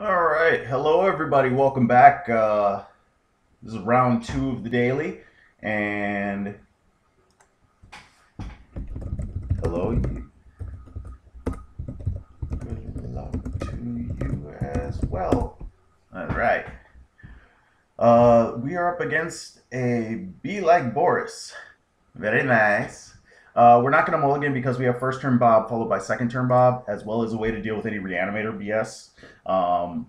All right, hello everybody. Welcome back. This is round 2 of the daily, and hello, good luck to you as well. All right, we are up against a Be Like Boris. Very nice. We're not going to mulligan because we have first turn Bob followed by second turn Bob, as well as a way to deal with any reanimator BS.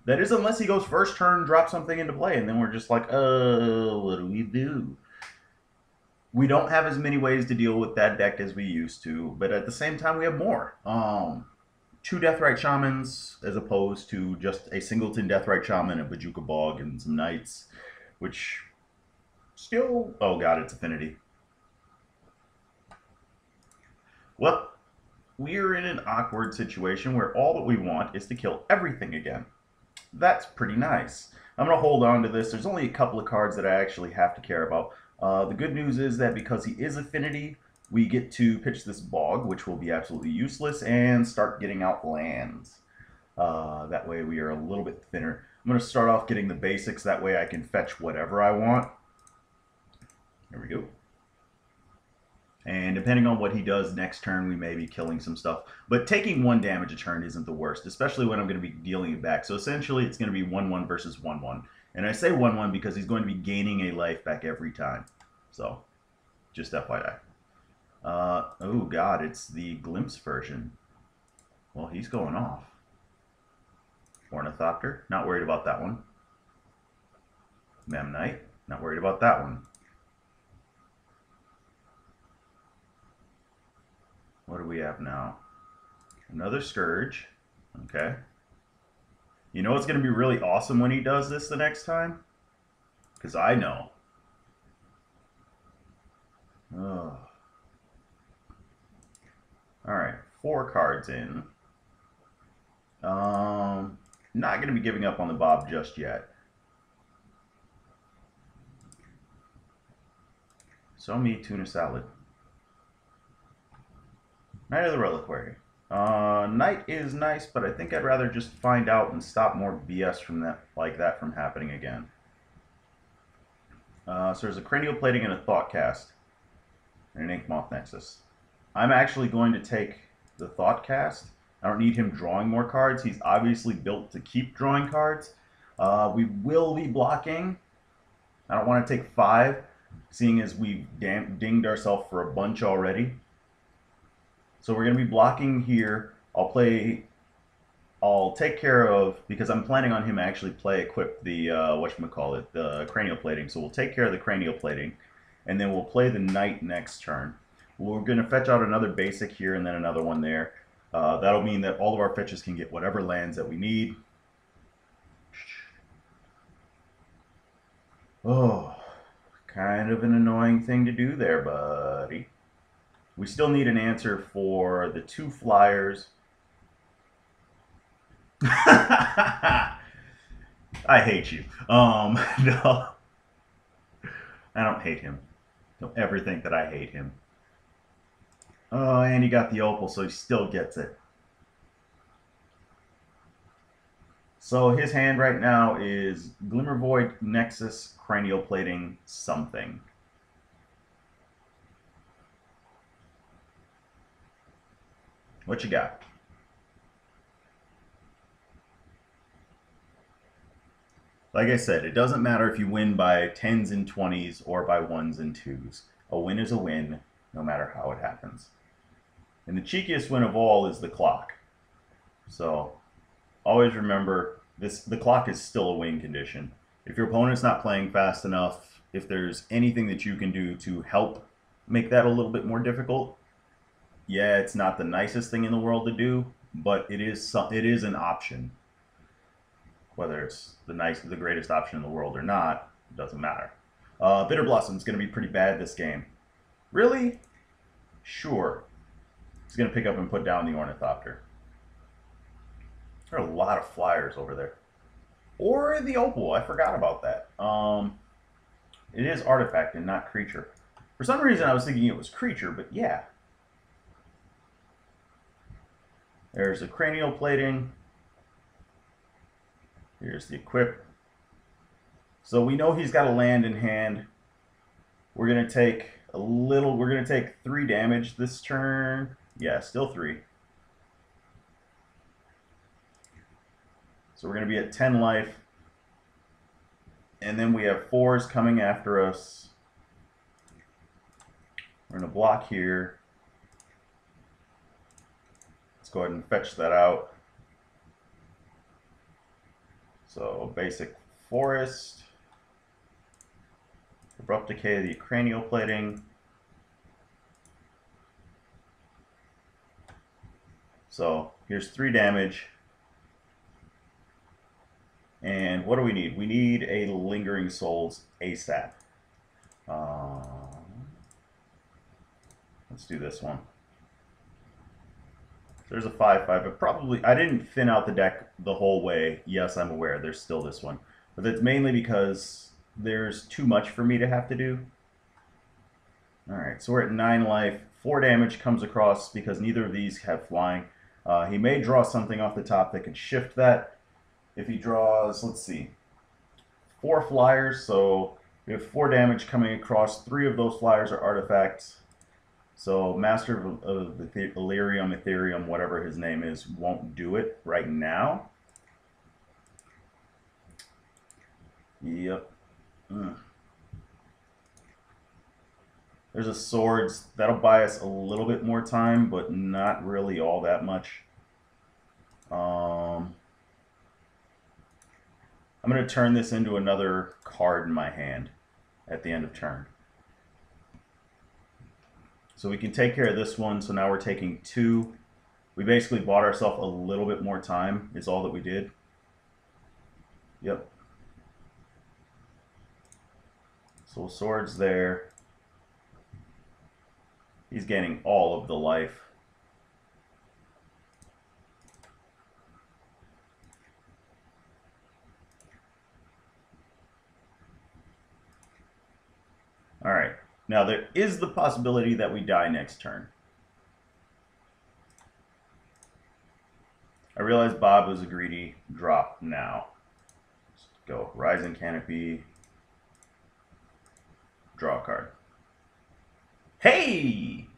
That is unless he goes first turn, drop something into play, and then we're just like, what do we do? We don't have as many ways to deal with that deck as we used to, but at the same time, we have more. Two Deathrite Shamans as opposed to just a singleton Deathrite Shaman, a Bajuka Bog, and some Knights, which still, oh god, it's Affinity. Well, we're in an awkward situation where all that we want is to kill everything again. That's pretty nice. I'm going to hold on to this. There's only a couple of cards that I actually have to care about. The good news is that because he is Affinity, we get to pitch this Bog, which will be absolutely useless, and start getting out lands. That way we are a little bit thinner. I'm going to start off getting the basics. That way I can fetch whatever I want. There we go. And depending on what he does next turn, we may be killing some stuff. But taking 1 damage a turn isn't the worst, especially when I'm going to be dealing it back. So essentially, it's going to be 1-1 versus 1-1. And I say 1-1 because he's going to be gaining a life back every time. So, just FYI. Oh god, it's the Glimpse version. Well, he's going off. Ornithopter, not worried about that one. Memnite, not worried about that one. What do we have now? Another Scourge. Okay. You know what's going to be really awesome when he does this the next time? Because I know. Oh. Alright, 4 cards in. Not going to be giving up on the Bob just yet. So me tuna salad. Knight of the Reliquary. Knight is nice, but I think I'd rather just find out and stop more BS from that, like that from happening again. So there's a Cranial Plating and a Thought Cast. And an Inkmoth Nexus. I'm actually going to take the Thought Cast. I don't need him drawing more cards. He's obviously built to keep drawing cards. We will be blocking. I don't want to take 5, seeing as we've dinged ourselves for a bunch already. So we're going to be blocking here. I'll take care of, because I'm planning on him actually equip the, whatchamacallit, the Cranial Plating. So we'll take care of the Cranial Plating, and then we'll play the Knight next turn. We're going to fetch out another basic here and then another one there. That'll mean that all of our fetches can get whatever lands that we need. Oh, kind of an annoying thing to do there, buddy. We still need an answer for the 2 flyers. I hate you. No. I don't hate him. Don't ever think that I hate him. Oh, and he got the opal, so he still gets it. So his hand right now is Glimmervoid, Nexus, Cranial Plating, something. What you got? Like I said, it doesn't matter if you win by 10s and 20s or by 1s and 2s. A win is a win, no matter how it happens. And the cheekiest win of all is the clock. So always remember, the clock is still a win condition. If your opponent's not playing fast enough, if there's anything that you can do to help make that a little bit more difficult, yeah, it's not the nicest thing in the world to do, but it is an option. Whether it's the greatest option in the world or not, it doesn't matter. Bitter Blossom's going to be pretty bad this game. Really? Sure. He's going to pick up and put down the Ornithopter. There are a lot of flyers over there. Or the Opal, I forgot about that. It is artifact and not creature. For some reason I was thinking it was creature, but yeah. There's a Cranial Plating. Here's the equip. So we know he's got a land in hand. We're gonna take we're gonna take 3 damage this turn. Yeah, still 3. So we're gonna be at 10 life. And then we have 4s coming after us. We're gonna block here. Let's go ahead and fetch that out. So basic forest. Abrupt decay of the cranial plating. So here's 3 damage. And what do we need? We need a Lingering Souls ASAP. Let's do this one. There's a 5/5, but probably I didn't thin out the deck the whole way. Yes, I'm aware there's still this one, but that's mainly because there's too much for me to have to do. All right, so we're at 9 life. 4 damage comes across because neither of these have flying. He may draw something off the top that could shift that. If he draws, let's see, 4 flyers, so we have 4 damage coming across. 3 of those flyers are artifacts. So Master of the Ethereum, whatever his name is, won't do it right now. Yep. There's a swords. That'll buy us a little bit more time, but not really all that much. I'm going to turn this into another card in my hand at the end of turn. So we can take care of this one. So now we're taking 2. We basically bought ourselves a little bit more time is all that we did. Yep. So swords there. He's gaining all of the life. All right. Now there is the possibility that we die next turn. I realize Bob was a greedy drop now. Let's go. Rising Canopy. Draw a card. Hey!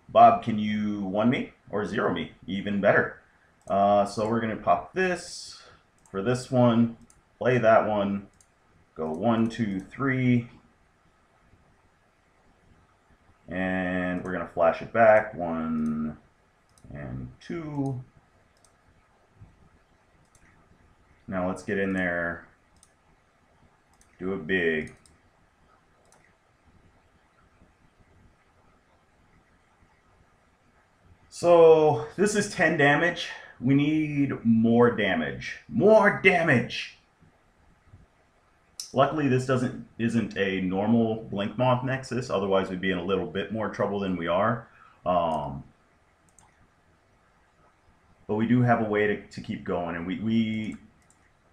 Bob, can you 1 me or 0 me? Even better. So we're going to pop this for this one. Play that one. Go 1, 2, 3. And we're going to flash it back. 1 and 2. Now let's get in there. Do it big. So this is 10 damage. We need more damage. More damage! Luckily, this isn't a normal Blink Moth Nexus. Otherwise, we'd be in a little bit more trouble than we are. But we do have a way to keep going, and we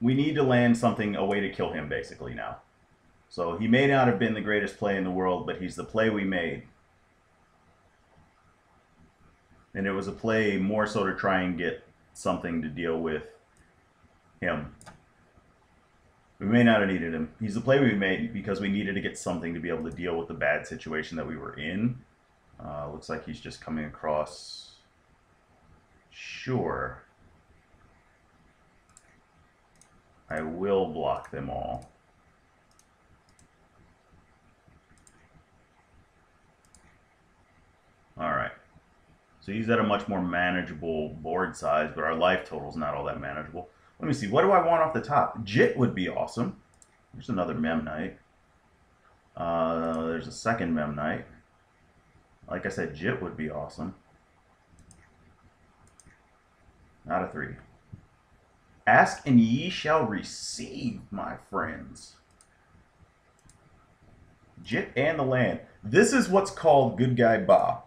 need to land something, a way to kill him, basically, now. So he may not have been the greatest play in the world, but he's the play we made. And it was a play more so to try and get something to deal with him. We may not have needed him. He's the play we made because we needed to get something to be able to deal with the bad situation that we were in. Looks like he's just coming across. Sure. I will block them all. All right. So he's at a much more manageable board size, but our life total is not all that manageable. Let me see. What do I want off the top? Jit would be awesome. There's another Mem Knight. There's a second Mem Knight. Like I said, Jit would be awesome. Not a 3. Ask and ye shall receive, my friends. Jit and the land. This is what's called Good Guy Bob.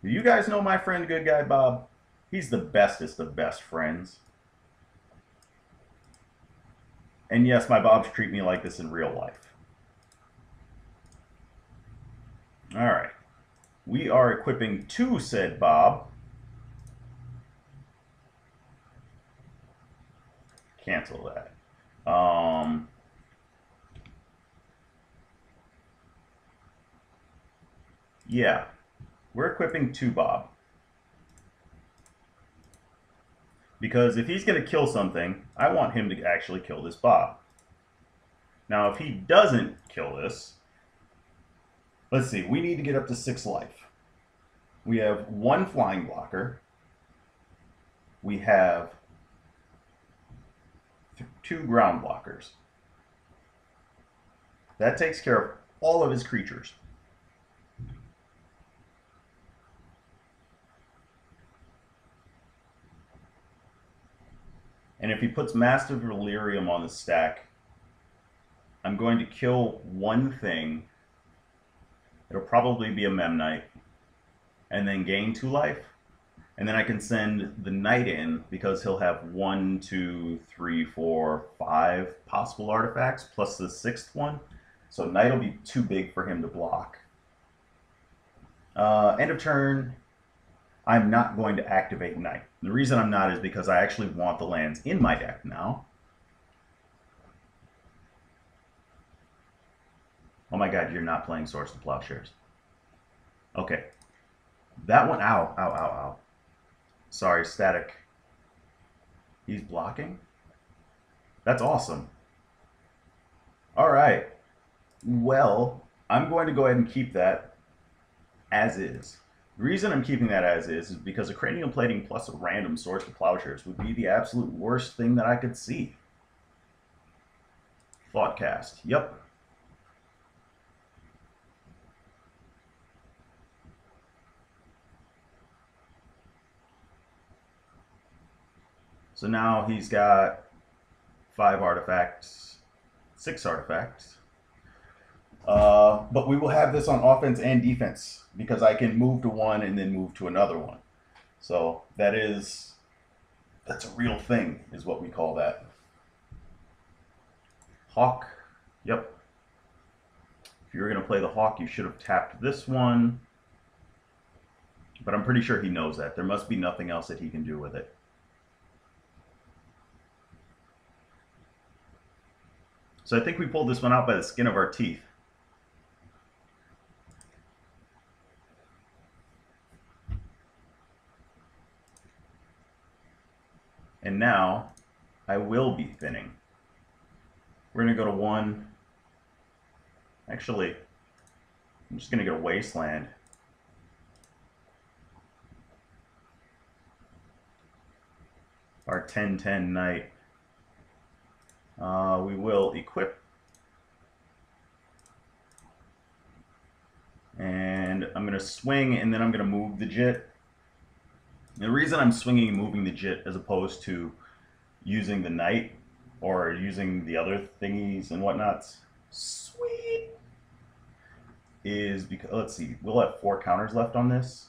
Do you guys know my friend Good Guy Bob? He's the bestest of best friends. And yes, my Bobs treat me like this in real life. All right. We are equipping 2 said Bob. cancel that. Yeah, we're equipping 2 Bob. Because if he's going to kill something, I want him to actually kill this Bob. Now, if he doesn't kill this, let's see, we need to get up to 6 life. We have 1 flying blocker. We have 2 ground blockers. That takes care of all of his creatures. And if he puts Massive Delirium on the stack, I'm going to kill 1 thing. It'll probably be a Memnite. And then gain 2 life. And then I can send the Knight in because he'll have 1, 2, 3, 4, 5 possible artifacts plus the 6th one. So Knight will be too big for him to block. End of turn, I'm not going to activate Knight. The reason I'm not is because I actually want the lands in my deck now. Oh my god, you're not playing Source of Plowshares. Okay. That one, ow, ow, ow, ow. Sorry, static. He's blocking? That's awesome. Alright. Well, I'm going to go ahead and keep that as is. The reason I'm keeping that as is because a cranium plating plus a random Source of Plowshares would be the absolute worst thing that I could see. Thoughtcast. Yep. So now he's got 5 artifacts, 6 artifacts. But we will have this on offense and defense because I can move to one and then move to another one. So that's a real thing, is what we call that. Hawk. Yep. If you were going to play the Hawk, you should have tapped this one. But I'm pretty sure he knows that. There must be nothing else that he can do with it. So I think we pulled this one out by the skin of our teeth. And now I will be thinning. We're going to go to 1. Actually, I'm just going to get a Wasteland. Our 10-10 Knight. We will equip. And I'm going to swing, and then I'm going to move the Jit. The reason I'm swinging and moving the Jit as opposed to using the Knight or using the other thingies and whatnots, sweet, is because, let's see, we'll have 4 counters left on this.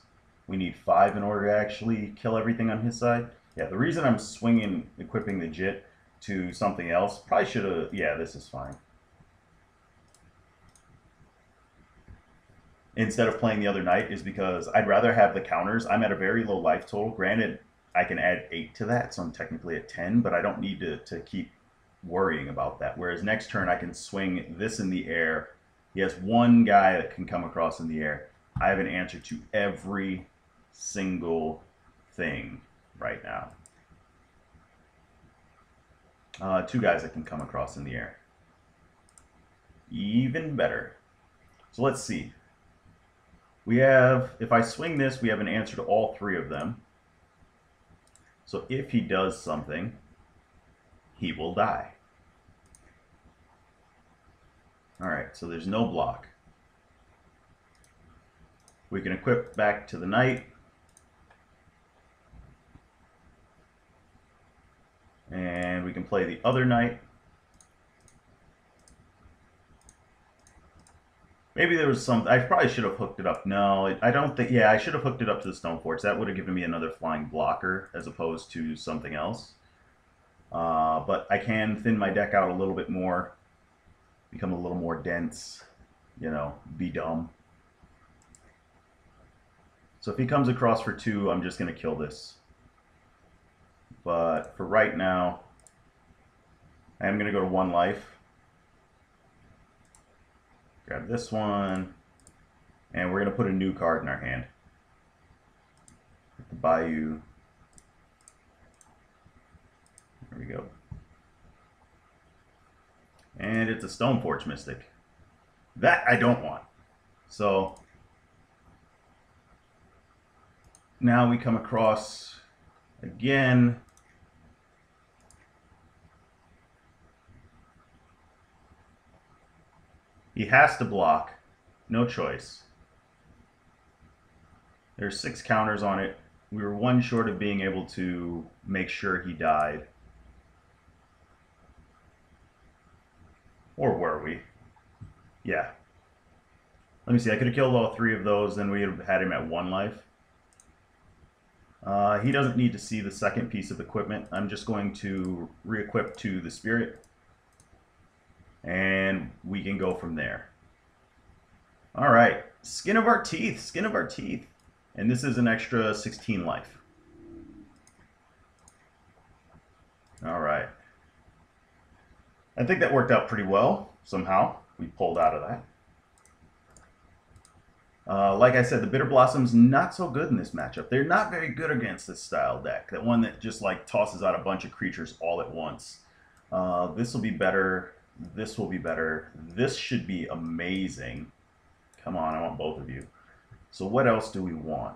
We need 5 in order to actually kill everything on his side. Yeah, the reason I'm swinging, equipping the Jit to something else, probably should have, yeah, this is fine. Instead of playing the other Knight is because I'd rather have the counters. I'm at a very low life total. Granted, I can add 8 to that, so I'm technically at 10, but I don't need to keep worrying about that. Whereas next turn, I can swing this in the air. He has 1 guy that can come across in the air. I have an answer to every single thing right now. 2 guys that can come across in the air. Even better. So let's see. We have, if I swing this, we have an answer to all 3 of them. So if he does something, he will die. Alright, so there's no block. We can equip back to the Knight. And we can play the other Knight. Maybe there was some, I probably should have hooked it up. No, I don't think, yeah, I should have hooked it up to the Stone Forge. That would have given me another flying blocker as opposed to something else. But I can thin my deck out a little bit more, become a little more dense, you know, be dumb. So if he comes across for 2, I'm just going to kill this. But for right now, I am going to go to 1 life. Grab this one. And we're going to put a new card in our hand. The Bayou. There we go. And it's a Stoneforge Mystic. That I don't want. So now we come across again. He has to block. No choice. There's 6 counters on it. We were 1 short of being able to make sure he died. Or were we? Yeah. Let me see. I could have killed all 3 of those, then we would have had him at 1 life. He doesn't need to see the second piece of equipment. I'm just going to re-equip to the Spirit. And we can go from there. Alright. Skin of our teeth. Skin of our teeth. And this is an extra 16 life. Alright. I think that worked out pretty well. Somehow. We pulled out of that. Like I said, the Bitter Blossom's not so good in this matchup. They're not very good against this style deck. That one that just like tosses out a bunch of creatures all at once. This will be better. This will be better. This should be amazing. Come on, I want both of you. So what else do we want?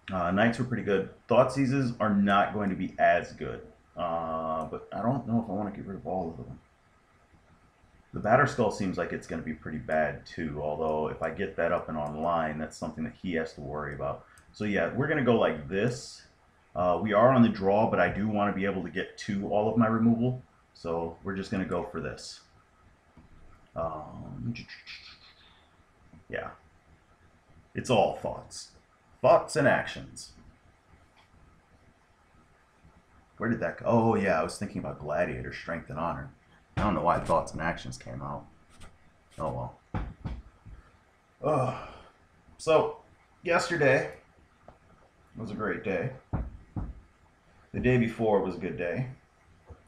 Knights were pretty good. Thoughtseizes are not going to be as good. But I don't know if I want to get rid of all of them. The Batterskull seems like it's going to be pretty bad too, although if I get that up and online, that's something that he has to worry about. So yeah, we're going to go like this. We are on the draw, but I do want to be able to get to all of my removal, so we're just going to go for this. Yeah. It's all thoughts. Thoughts and actions. Where did that go? Oh yeah, I was thinking about Gladiator, Strength and Honor. I don't know why Thoughts and Actions came out. Oh well. So, yesterday was a great day. The day before was a good day.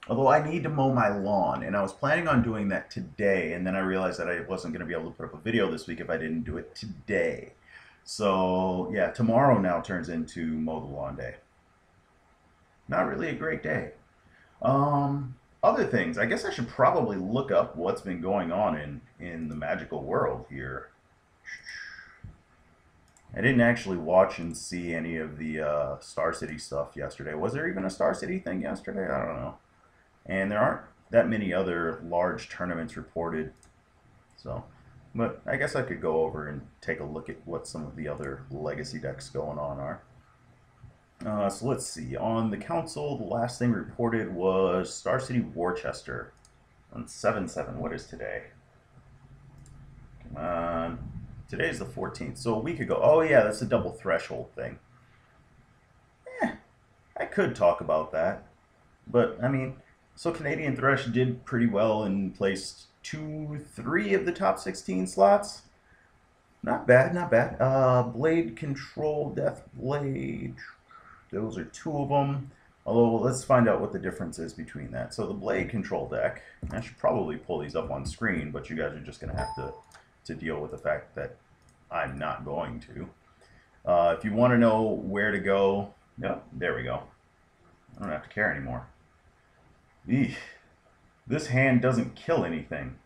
Although I need to mow my lawn, and I was planning on doing that today, and then I realized that I wasn't going to be able to put up a video this week if I didn't do it today. So, yeah, tomorrow now turns into mow the lawn day. Not really a great day. Other things, I guess I should probably look up what's been going on in the magical world here. I didn't actually watch and see any of the Star City stuff yesterday. Was there even a Star City thing yesterday? I don't know. And there aren't that many other large tournaments reported. So, but I guess I could go over and take a look at what some of the other legacy decks going on are. So let's see. On the council, the last thing reported was Star City Worcester on 7/7. What is today? Come on. Today's the 14th, so a week ago. Oh yeah, that's a double threshold thing. I could talk about that. But, I mean, so Canadian Thresh did pretty well and placed 3 of the top 16 slots. Not bad, not bad. Blade Control, Death Blade. Those are 2 of them. Although, let's find out what the difference is between that. So the Blade Control deck, I should probably pull these up on screen, but you guys are just going to have to deal with the fact that I'm not going to. If you want to know where to go, yeah, there we go. I don't have to care anymore. Eesh. This hand doesn't kill anything,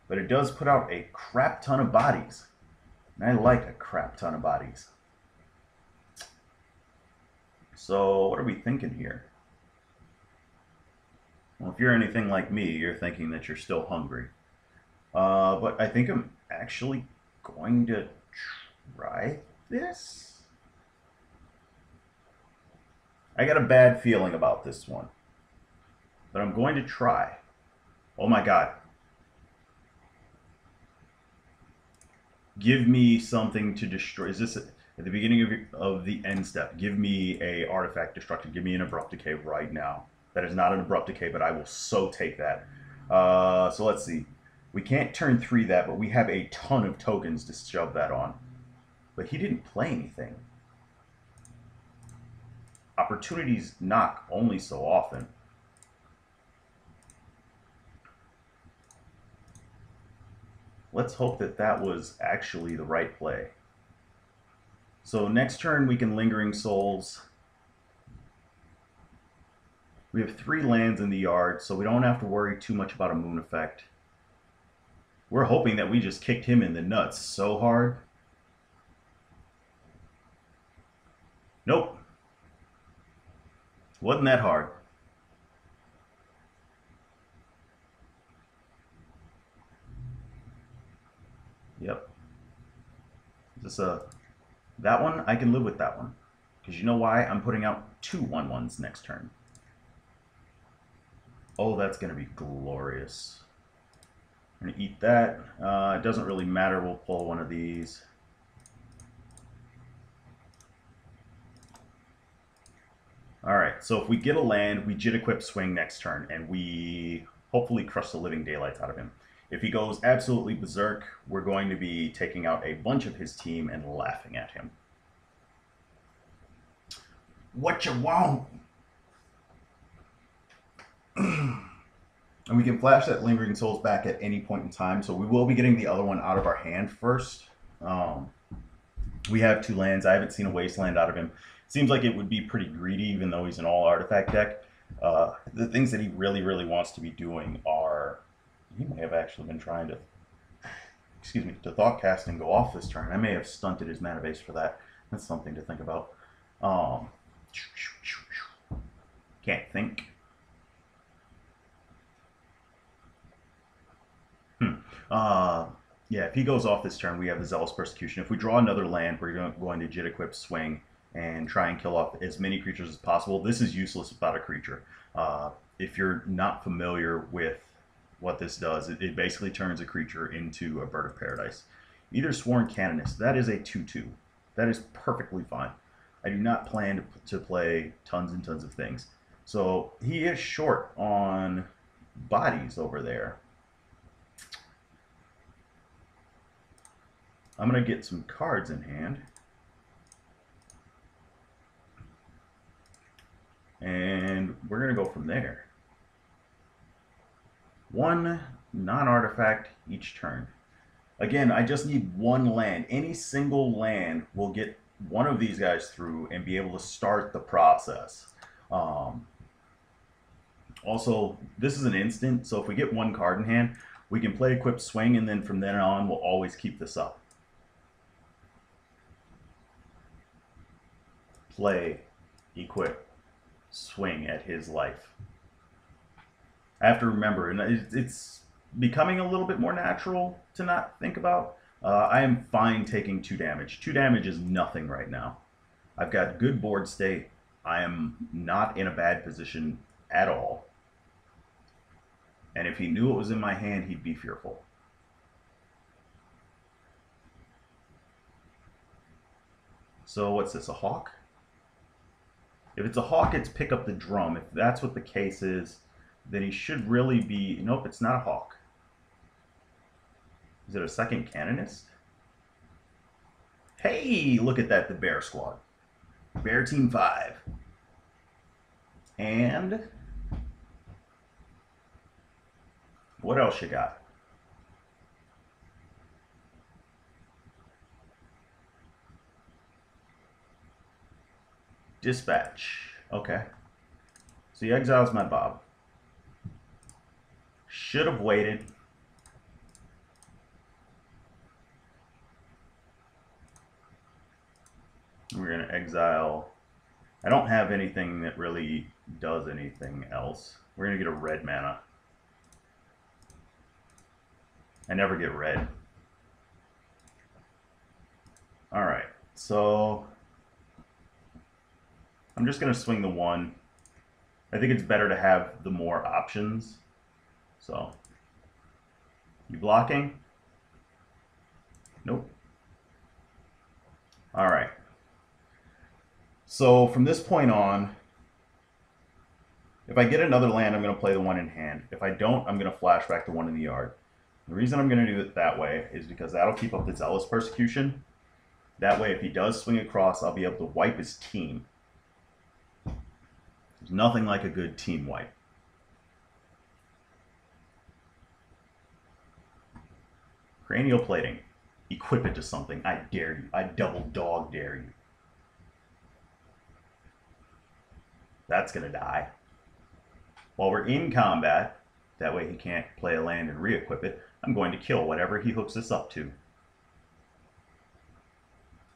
but it does put out a crap ton of bodies. And I like a crap ton of bodies. So what are we thinking here? Well, if you're anything like me, you're thinking that you're still hungry. But I think I'm actually going to try this. I got a bad feeling about this one, but I'm going to try. Oh my god. Give me something to destroy. Is this at the beginning of the end step? Give me a artifact destruction. Give me an abrupt decay right now. That is not an abrupt decay, but I will so take that. So let's see. We can't turn 3 that, but we have a ton of tokens to shove that on. But he didn't play anything. Opportunities knock only so often. let's hope that that was actually the right play. So next turn we can Lingering Souls. We have 3 lands in the yard, so we don't have to worry too much about a moon effect. We're hoping that we just kicked him in the nuts so hard. Nope. Wasn't that hard. Yep. Is this that one? I can live with that one. Because you know why? I'm putting out 2 1/1s next turn. Oh, that's going to be glorious. I'm going to eat that. It doesn't really matter. We'll pull one of these. Alright, so if we get a land, we Jit Equip Swing next turn, and we hopefully crush the living daylights out of him. If he goes absolutely berserk, we're going to be taking out a bunch of his team and laughing at him. What you want? And we can flash that Lingering Souls back at any point in time, so we will be getting the other one out of our hand first. We have 2 lands. I haven't seen a Wasteland out of him. Seems like it would be pretty greedy, even though he's an all-artifact deck. The things that he really, really wants to be doing are... He may have actually been trying to... Excuse me, to Thoughtcast and go off this turn. I may have stunted his mana base for that. That's something to think about. Can't think. Yeah, if he goes off this turn, we have the Zealous Persecution. If we draw another land, we're going to Jit Equip Swing and try and kill off as many creatures as possible. This is useless without a creature. If you're not familiar with what this does, it basically turns a creature into a Bird of Paradise. Either Sworn Canonist, that is a 2/2. That is perfectly fine. I do not plan to play tons and tons of things. So he is short on bodies over there. I'm going to get some cards in hand. And we're going to go from there. 1 non-artifact each turn. Again, I just need 1 land. Any single land will get one of these guys through and be able to start the process. Also, this is an instant, so if we get 1 card in hand, we can play Equip Swing, and then from then on, we'll always keep this up. Play, equip, swing at his life. I have to remember, and it's becoming a little bit more natural to not think about. I am fine taking 2 damage. 2 damage is nothing right now. I've got good board state. I am not in a bad position at all. And if he knew it was in my hand, he'd be fearful. So what's this, a hawk? If it's a hawk, it's pick up the drum. If that's what the case is, then he should really be... Nope, it's not a hawk. Is it a second canonist? Hey, look at that, the Bear Squad. Bear Team 5. And... what else you got? Dispatch. Okay. So he exiles my Bob. Should have waited. We're going to exile. I don't have anything that really does anything else. We're going to get a red mana. I never get red. Alright, so I'm just going to swing the 1. I think it's better to have the more options. So, you blocking? Nope. Alright. So from this point on, if I get another land, I'm going to play the 1 in hand. If I don't, I'm going to flash back the 1 in the yard. The reason I'm going to do it that way is because that'll keep up the Zealous Persecution. That way, if he does swing across, I'll be able to wipe his team. There's nothing like a good team wipe. Cranial plating. Equip it to something. I dare you. I double dog dare you. That's going to die. While we're in combat, that way he can't play a land and re-equip it, I'm going to kill whatever he hooks this up to.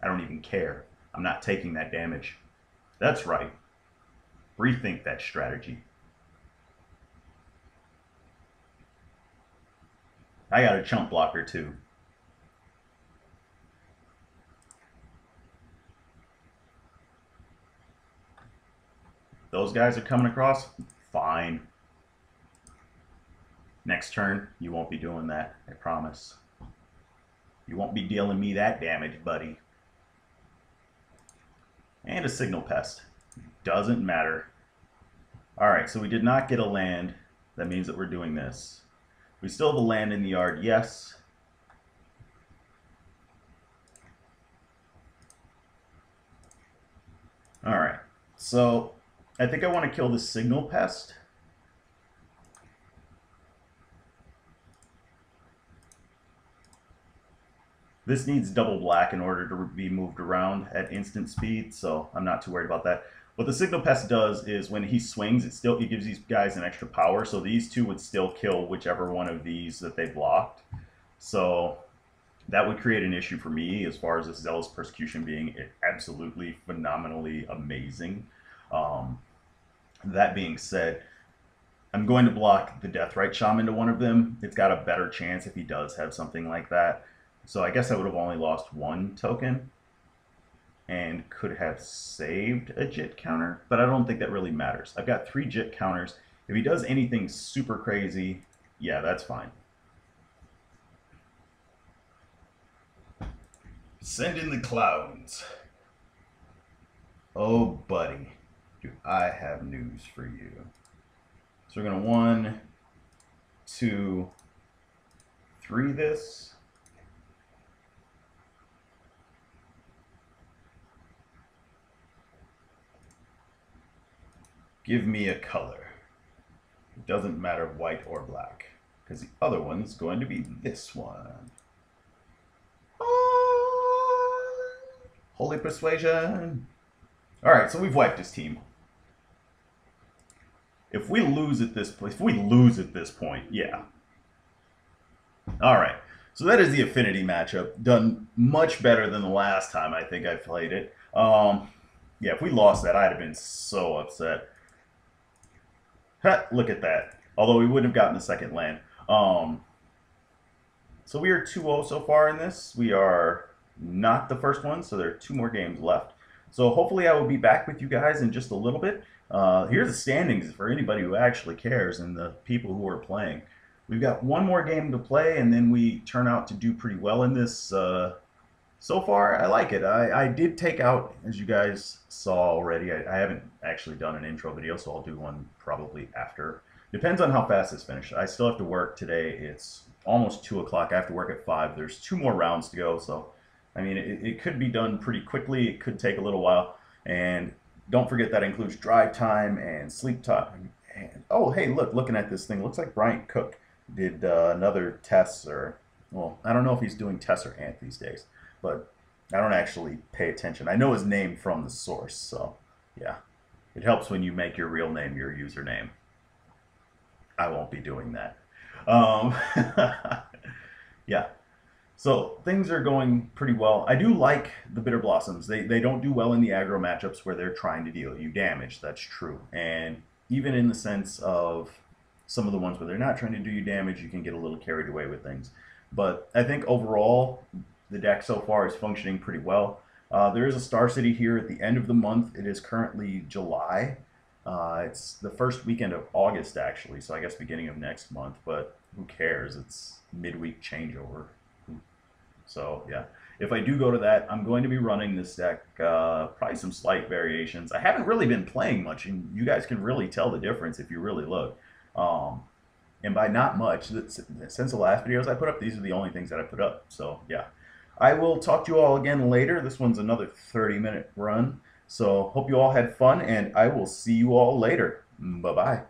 I don't even care. I'm not taking that damage. That's right. Rethink that strategy. I got a chump blocker too. Those guys are coming across? Fine. Next turn, you won't be doing that, I promise. You won't be dealing me that damage, buddy. And a signal pest. Doesn't matter. Alright, so we did not get a land. That means that we're doing this. We still have a land in the yard, yes. Alright, so I think I want to kill the signal pest. This needs double black in order to be moved around at instant speed, so I'm not too worried about that. What the signal pest does is when he swings, it gives these guys an extra power, so these two would still kill whichever one of these that they blocked. So that would create an issue for me as far as this Zealous Persecution being absolutely phenomenally amazing. That being said, I'm going to block the Deathrite Shaman to one of them. It's got a better chance if he does have something like that. So I guess I would have only lost one token and could have saved a Jit counter, but I don't think that really matters. I've got 3 Jit counters. If he does anything super crazy, yeah, that's fine. Send in the clouds. Oh, buddy, do I have news for you. So we're going to 1, 2, 3 this. Give me a color. It doesn't matter white or black, because the other one's going to be this one. Holy Persuasion. Alright, so we've wiped his team. If we lose at this point, yeah. Alright, so that is the Affinity matchup. Done much better than the last time I think I played it. Yeah, if we lost that, I'd have been so upset. Look at that. Although we wouldn't have gotten the second land. So we are 2-0 so far in this. We are not the first one, so there are 2 more games left. So hopefully I will be back with you guys in just a little bit. Here's the standings for anybody who actually cares and the people who are playing. We've got 1 more game to play, and then we turn out to do pretty well in this. So far, I like it. I did take out, as you guys saw already, I haven't actually done an intro video, so I'll do one probably after. Depends on how fast it's finished. I still have to work today. It's almost 2 o'clock. I have to work at 5. There's 2 more rounds to go, so, I mean, it could be done pretty quickly. It could take a little while, and don't forget that includes drive time and sleep time. And, oh, hey, looking at this thing, looks like Bryant Cook did another test, or, well, I don't know if he's doing Tess or Ant these days. But I don't actually pay attention. I know his name from the source, so yeah. It helps when you make your real name your username. I won't be doing that. Yeah. So things are going pretty well. I do like the Bitter Blossoms. They don't do well in the aggro matchups where they're trying to deal you damage. That's true. And even in the sense of some of the ones where they're not trying to do you damage, you can get a little carried away with things. But I think overall, the deck so far is functioning pretty well. There is a Star City here at the end of the month. It is currently July. It's the first weekend of August, actually, so I guess beginning of next month, but who cares? It's midweek changeover. So, yeah. If I do go to that, I'm going to be running this deck, probably some slight variations. I haven't really been playing much, and you guys can really tell the difference if you really look. And by not much, since the last videos I put up, these are the only things that I put up. So, yeah. I will talk to you all again later. This one's another 30-minute run. So hope you all had fun, and I will see you all later. Bye-bye.